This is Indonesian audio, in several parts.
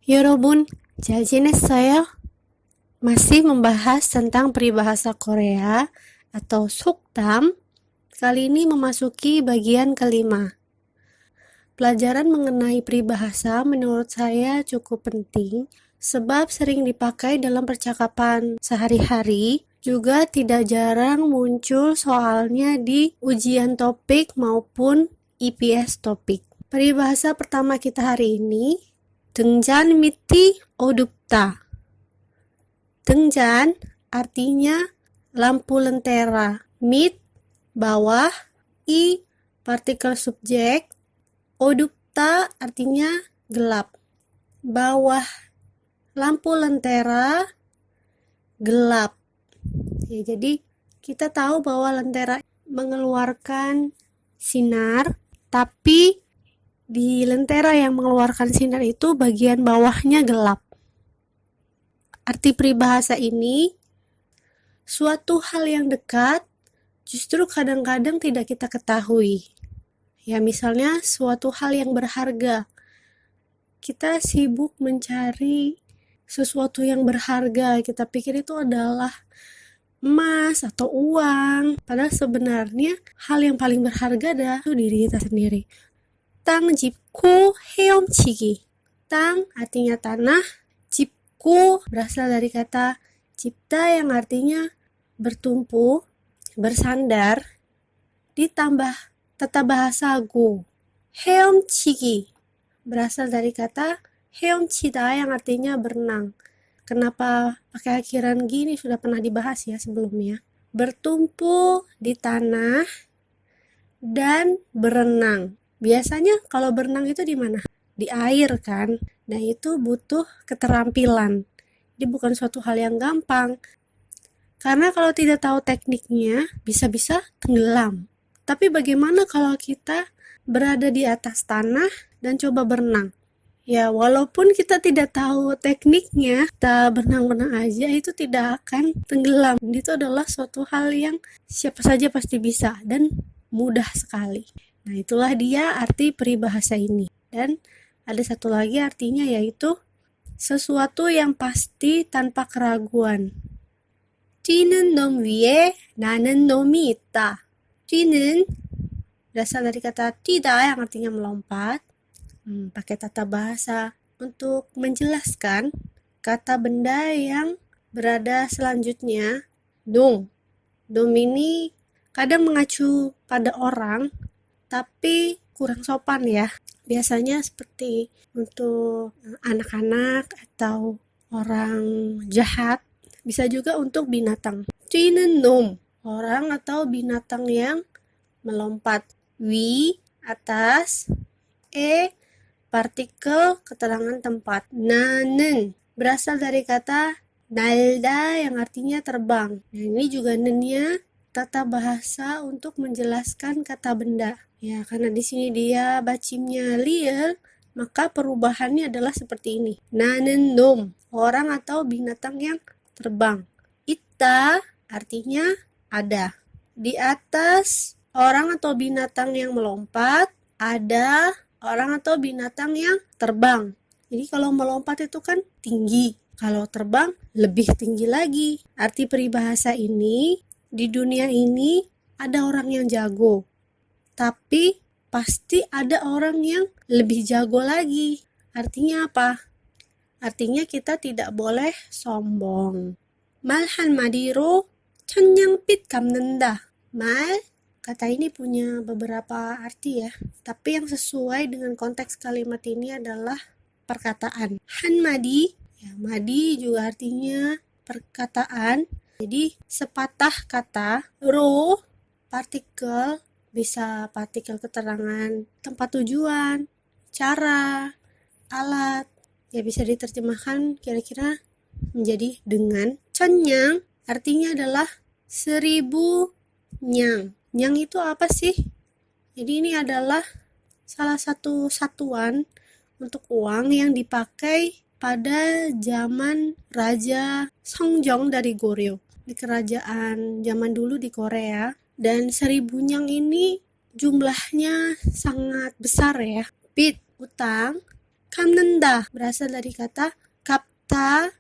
여러분, 잘 지냈어요? Masih membahas tentang peribahasa Korea atau 속담. Kali ini memasuki bagian kelima. Pelajaran mengenai peribahasa menurut saya cukup penting sebab sering dipakai dalam percakapan sehari-hari, juga tidak jarang muncul soalnya di ujian topik maupun IPS topik. Peribahasa pertama kita hari ini, 등잔 밑이 어둡다. 등잔 artinya lampu lentera, mit bawah, i partikel subjek, 어둡다 artinya gelap. Bawah lampu lentera gelap. Ya, jadi kita tahu bahwa lentera mengeluarkan sinar, tapi di lentera yang mengeluarkan sinar itu bagian bawahnya gelap. Arti peribahasa ini, suatu hal yang dekat justru kadang-kadang tidak kita ketahui. Ya, misalnya suatu hal yang berharga. Kita sibuk mencari sesuatu yang berharga. Kita pikir itu adalah emas atau uang. Padahal sebenarnya hal yang paling berharga adalah diri kita sendiri. 땅 짚고 헤엄치기. 땅 artinya tanah, 짚고 berasal dari kata cipta yang artinya bertumpu, bersandar, ditambah tata bahasa 고. 헤엄치기 berasal dari kata 헤엄치다 yang artinya berenang. Kenapa pakai akhiran gini sudah pernah dibahas ya sebelumnya. Bertumpu di tanah dan berenang. Biasanya kalau berenang itu di mana? Di air kan. Nah, itu butuh keterampilan. Jadi bukan suatu hal yang gampang. Karena kalau tidak tahu tekniknya, bisa-bisa tenggelam. Tapi bagaimana kalau kita berada di atas tanah dan coba berenang? Ya, walaupun kita tidak tahu tekniknya, kita berenang-berenang aja itu tidak akan tenggelam. Itu adalah suatu hal yang siapa saja pasti bisa dan mudah sekali. Nah, itulah dia arti peribahasa ini. Dan ada satu lagi artinya yaitu sesuatu yang pasti tanpa keraguan. 뛰는 놈 위에 나는 놈이 있다. 뛰는 berasal dari kata 뛰다 yang artinya melompat. Pakai tata bahasa untuk menjelaskan kata benda yang berada selanjutnya. 놈. 놈 ini kadang mengacu pada orang, tapi kurang sopan ya. Biasanya seperti untuk anak-anak atau orang jahat. Bisa juga untuk binatang. 뛰는 놈, orang atau binatang yang melompat. 위, atas. Partikel keterangan tempat. 나는 berasal dari kata 날다 yang artinya terbang. Nah, ini juga nennya tata bahasa untuk menjelaskan kata benda. Ya, karena di sini dia bacimnya liel, maka perubahannya adalah seperti ini. 나는 놈, orang atau binatang yang terbang. Ita artinya ada. Di atas orang atau binatang yang melompat, ada orang atau binatang yang terbang. Jadi kalau melompat itu kan tinggi. Kalau terbang lebih tinggi lagi. Arti peribahasa ini, di dunia ini ada orang yang jago. Tapi pasti ada orang yang lebih jago lagi. Artinya apa? Artinya kita tidak boleh sombong. 말 한마디로 천냥빛 갚는다. 말, kata ini punya beberapa arti ya. Tapi yang sesuai dengan konteks kalimat ini adalah perkataan. 한마디, ya, madi juga artinya perkataan. Jadi sepatah kata. 로, partikel, bisa partikel keterangan tempat tujuan, cara, alat. Ya, bisa diterjemahkan kira-kira menjadi dengan. 천냥 artinya adalah 1000 nyang. Nyang itu apa sih? Jadi ini adalah salah satu satuan untuk uang yang dipakai pada zaman Raja Seongjong dari Goryeo. Di kerajaan zaman dulu di Korea. Dan 1000 nyang ini jumlahnya sangat besar ya. 빚, utang. 갚는다 berasal dari kata kapta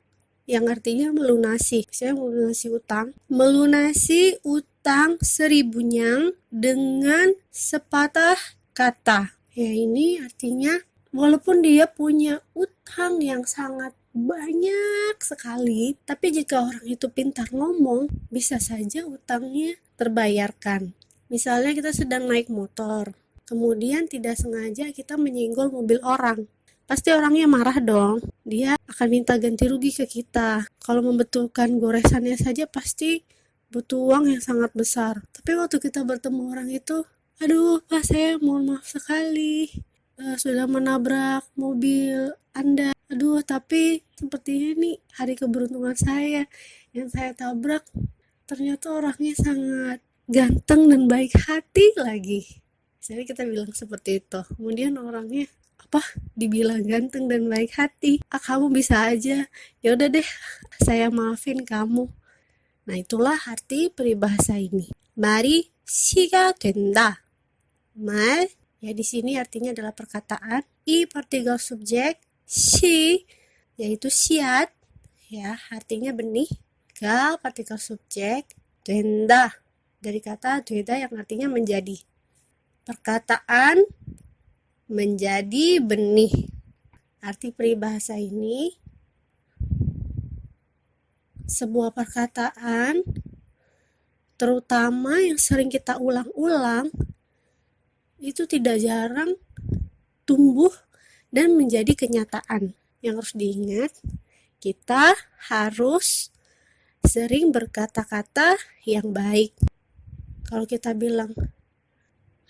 yang artinya melunasi. Misalnya melunasi utang. Melunasi utang 1000 dengan sepatah kata. Ya ini artinya walaupun dia punya utang yang sangat banyak sekali, tapi jika orang itu pintar ngomong, bisa saja utangnya terbayarkan. Misalnya kita sedang naik motor, kemudian tidak sengaja kita menyenggol mobil orang. Pasti orangnya marah dong. Dia akan minta ganti rugi ke kita. Kalau membetulkan goresannya saja pasti butuh uang yang sangat besar. Tapi waktu kita bertemu orang itu, aduh Pak, saya mohon maaf sekali sudah menabrak mobil Anda. Aduh, tapi sepertinya ini hari keberuntungan saya. Yang saya tabrak ternyata orangnya sangat ganteng dan baik hati lagi. Jadi kita bilang seperti itu. Kemudian orangnya apa dibilang ganteng dan baik hati, kamu bisa aja, ya udah deh saya maafin kamu. Nah itulah arti peribahasa ini. Mari 시가 된다. 말 ya di sini artinya adalah perkataan. I partikel subjek, si yaitu siat ya artinya benih. Ga partikel subjek, 된다 dari kata 되다 yang artinya menjadi. Perkataan menjadi benih. Arti peribahasa ini, sebuah perkataan terutama yang sering kita ulang-ulang itu tidak jarang tumbuh dan menjadi kenyataan. Yang harus diingat, kita harus sering berkata-kata yang baik. Kalau kita bilang,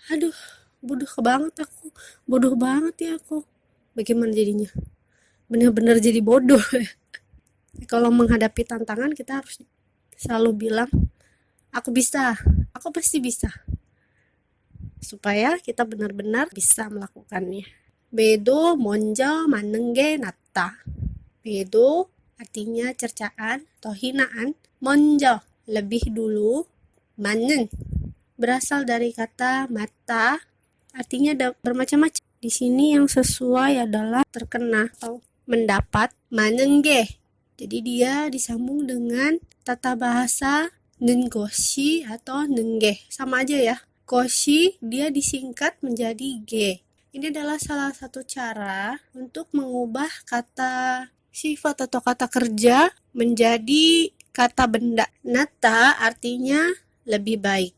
aduh bodoh banget ya aku, bagaimana jadinya? Benar-benar jadi bodoh. Kalau menghadapi tantangan kita harus selalu bilang aku bisa, aku pasti bisa, supaya kita benar-benar bisa melakukannya. Bedo 먼저 맞는 게 낫다. Bedo artinya cercaan atau hinaan. 먼저 lebih dulu. 맞는 berasal dari kata mata, artinya bermacam-macam. Di sini yang sesuai adalah terkena atau mendapat. 맞는 게, jadi dia disambung dengan tata bahasa nengoshi atau nenge, sama aja ya. Koshi dia disingkat menjadi ge. Ini adalah salah satu cara untuk mengubah kata sifat atau kata kerja menjadi kata benda. Nata artinya lebih baik.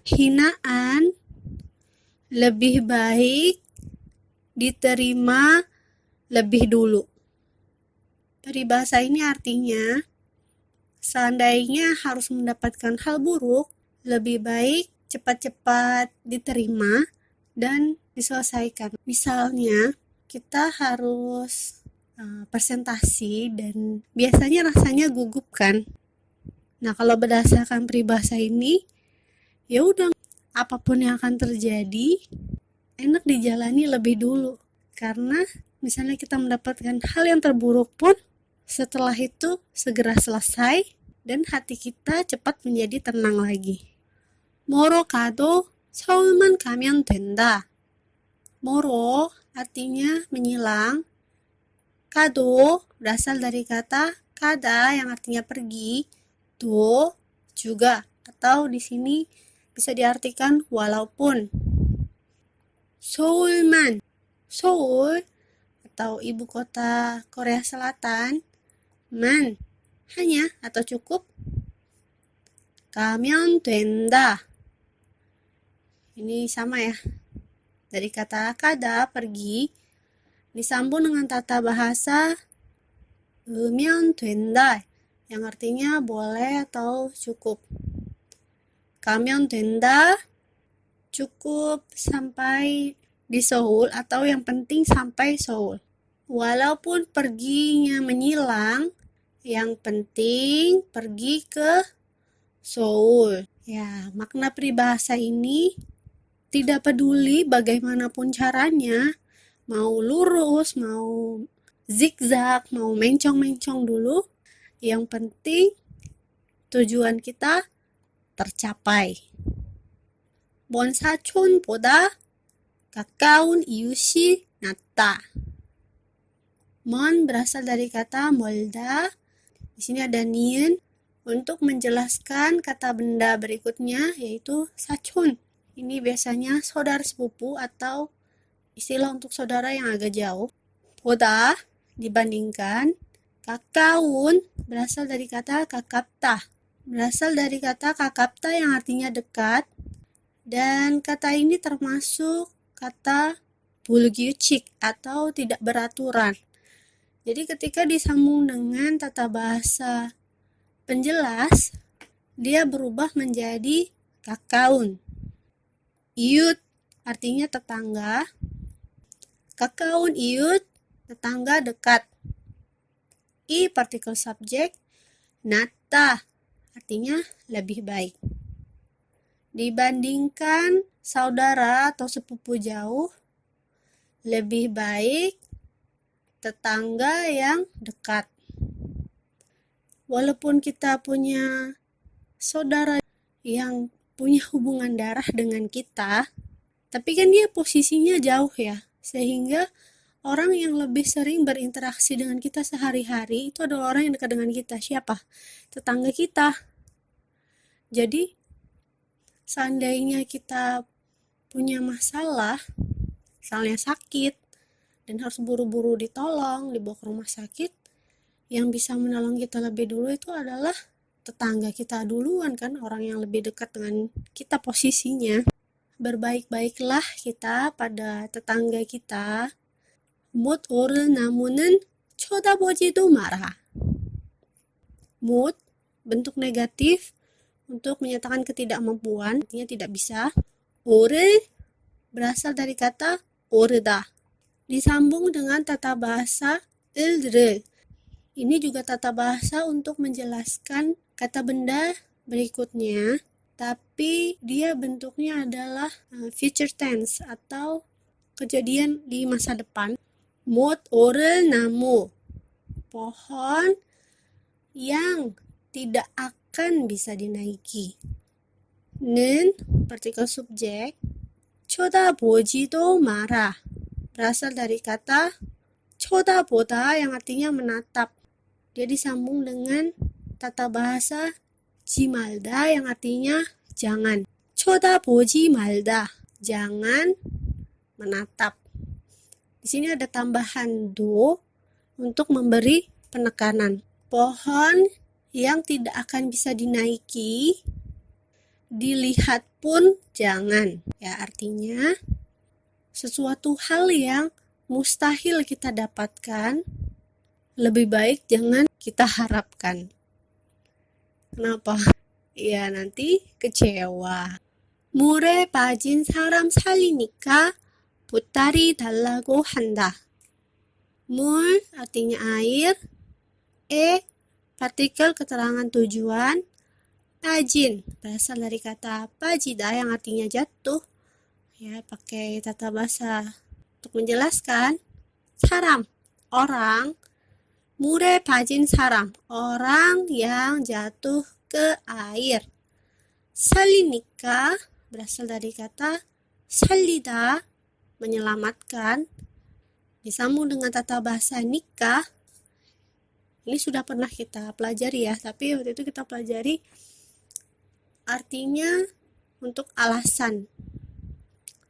Hinaan lebih baik diterima lebih dulu. Peribahasa ini artinya seandainya harus mendapatkan hal buruk, lebih baik cepat-cepat diterima dan diselesaikan. Misalnya kita harus presentasi dan biasanya rasanya gugup kan. Nah, kalau berdasarkan peribahasa ini, ya udah, apapun yang akan terjadi enak dijalani lebih dulu. Karena misalnya kita mendapatkan hal yang terburuk pun setelah itu segera selesai dan hati kita cepat menjadi tenang lagi. Moro 가도 서울만 가면 된다. Moro artinya menyilang. Kado berasal dari kata kada yang artinya pergi. Do juga, atau di sini bisa diartikan walaupun. Seoulman, Seoul atau ibu kota Korea Selatan. Man hanya atau cukup. 가면 된다. Ini sama ya. Dari kata kada pergi disambung dengan tata bahasa 으면 된다 yang artinya boleh atau cukup. 가면 된다 cukup sampai di Seoul atau yang penting sampai Seoul. Walaupun perginya menyilang, yang penting pergi ke Seoul. Ya, makna peribahasa ini tidak peduli bagaimanapun caranya, mau lurus, mau zigzag, mau mencong-mencong dulu, yang penting tujuan kita tercapai. 먼 사촌보다 가까운 이웃이 가깝다. 먼 berasal dari kata 멀다. Di sini ada niun untuk menjelaskan kata benda berikutnya yaitu 사촌. Ini biasanya saudara sepupu atau istilah untuk saudara yang agak jauh. 보다 dibandingkan. 가까운 berasal dari kata 가깝다. Berasal dari kata 가깝다 yang artinya dekat. Dan kata ini termasuk kata 불규칙 atau tidak beraturan. Jadi ketika disambung dengan tata bahasa penjelas, dia berubah menjadi 가까운. 이웃 artinya tetangga. 가까운 이웃, tetangga dekat. I partikel subjek. 낫다 artinya lebih baik. Dibandingkan saudara atau sepupu jauh, lebih baik tetangga yang dekat. Walaupun kita punya saudara yang punya hubungan darah dengan kita, tapi kan dia posisinya jauh ya, sehingga orang yang lebih sering berinteraksi dengan kita sehari-hari itu adalah orang yang dekat dengan kita. Siapa? Tetangga kita. Jadi, seandainya kita punya masalah, misalnya sakit, dan harus buru-buru ditolong, dibawa ke rumah sakit, yang bisa menolong kita lebih dulu itu adalah tetangga kita duluan kan, orang yang lebih dekat dengan kita posisinya. Berbaik-baiklah kita pada tetangga kita. 못 오를 나무는 쳐다보지도 마라. 못, bentuk negatif untuk menyatakan ketidakmampuan, artinya tidak bisa. 오를 berasal dari kata 오르다. Disambung dengan tata bahasa 을. Ini juga tata bahasa untuk menjelaskan kata benda berikutnya, tapi dia bentuknya adalah future tense atau kejadian di masa depan. 못 오를 나무, pohon yang tidak akan bisa dinaiki. 는 partikel subjek. 쳐다보지도 마라 berasal dari kata 쳐다보다 yang artinya menatap. Dia disambung dengan tata bahasa 지말다 yang artinya jangan. 쳐다보지 말다, jangan menatap. Di sini ada tambahan do untuk memberi penekanan. Pohon yang tidak akan bisa dinaiki, dilihat pun jangan. Ya, artinya sesuatu hal yang mustahil kita dapatkan, lebih baik jangan kita harapkan. Kenapa? Ya, nanti kecewa. 물에 빠진 사람 살리니까 보따리 달라고 한다. 물 artinya air. Partikel keterangan tujuan. 빠진 berasal dari kata 빠지다 yang artinya jatuh. Ya, pakai tata bahasa untuk menjelaskan. 사람, orang. 물에 빠진 사람, orang yang jatuh ke air. 살리니까 berasal dari kata 살리다, menyelamatkan. Disambung dengan tata bahasa nikah. Ini sudah pernah kita pelajari ya, tapi waktu itu kita pelajari artinya untuk alasan.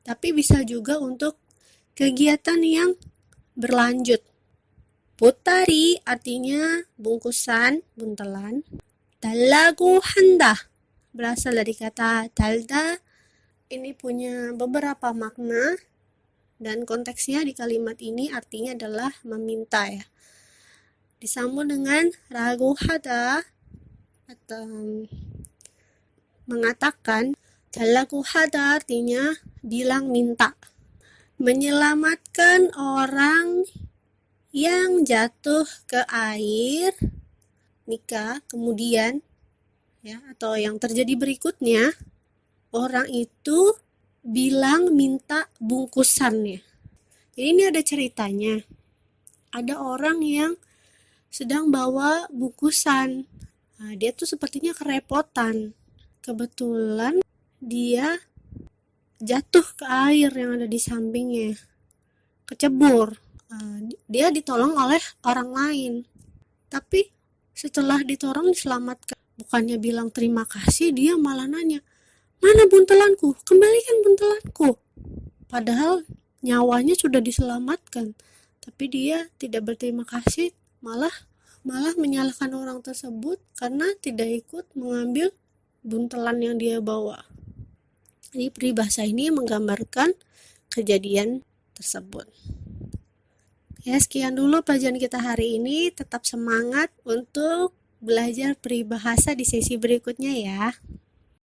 Tapi bisa juga untuk kegiatan yang berlanjut. 보따리 artinya bungkusan, buntelan. 달라고 한다 berasal dari kata 달다. Ini punya beberapa makna dan konteksnya di kalimat ini artinya adalah meminta ya. Disambung dengan ragu hada atau mengatakan. 달라고 하다 artinya bilang minta. Menyelamatkan orang yang jatuh ke air, nikah, kemudian ya, atau yang terjadi berikutnya, orang itu bilang minta bungkusannya. Jadi ini ada ceritanya. Ada orang yang sedang bawa bungkusan. Nah, dia tuh sepertinya kerepotan. Kebetulan dia jatuh ke air yang ada di sampingnya. kecebur. Dia ditolong oleh orang lain. Tapi setelah ditolong diselamatkan, bukannya bilang terima kasih, dia malah nanya, "Mana buntelanku? Kembalikan buntelanku." Padahal nyawanya sudah diselamatkan. Tapi dia tidak berterima kasih, malah menyalahkan orang tersebut karena tidak ikut mengambil buntelan yang dia bawa. Jadi peribahasa ini menggambarkan kejadian tersebut. Ya, sekian dulu pelajaran kita hari ini. Tetap semangat untuk belajar peribahasa di sesi berikutnya ya.